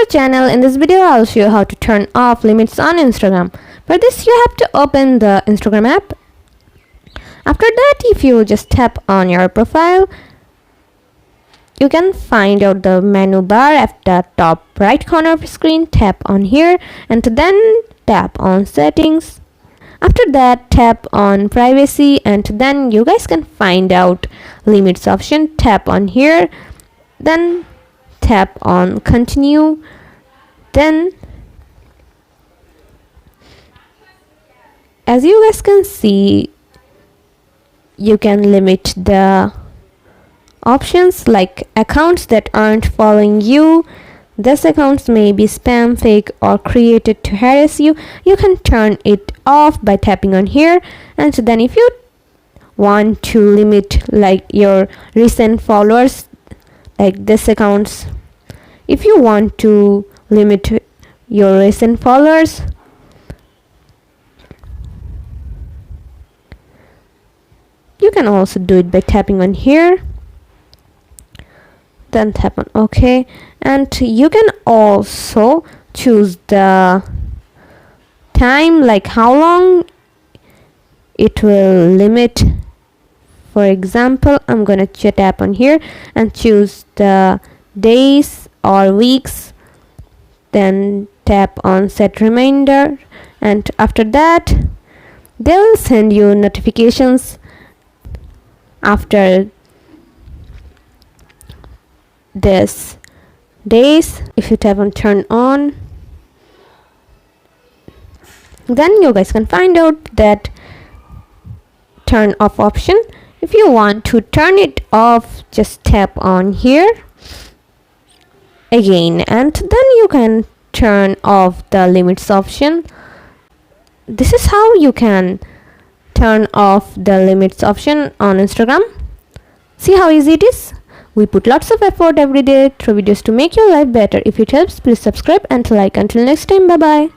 channel. In this video I'll show you how to turn off limits on Instagram. For this you have to open the Instagram app. After that, if you just tap on your profile, you can find out the menu bar at the top right corner of the screen. Tap on here and then tap on settings. After that, tap on privacy and then you guys can find out limits option. Tap on here, then tap on continue, then as you guys can see, you can limit the options like accounts that aren't following you. These accounts may be spam, fake, or created to harass you. You can turn it off by tapping on here. And so then if you want to limit like your recent followers, like this accounts, if you want to limit your recent followers, you can also do it by tapping on here, then tap on OK, and you can also choose the time, like how long it will limit. For example, I'm gonna tap on here and choose the days or weeks, then tap on set reminder, and after that they will send you notifications after this days. If you tap on turn on, then you guys can find out that turn off option. If you want to turn it off, just tap on here again and then you can turn off the limits option. This is how you can turn off the limits option on Instagram. See how easy it is? We put lots of effort every day through videos to make your life better. If it helps, please subscribe and like. Until next time, bye bye.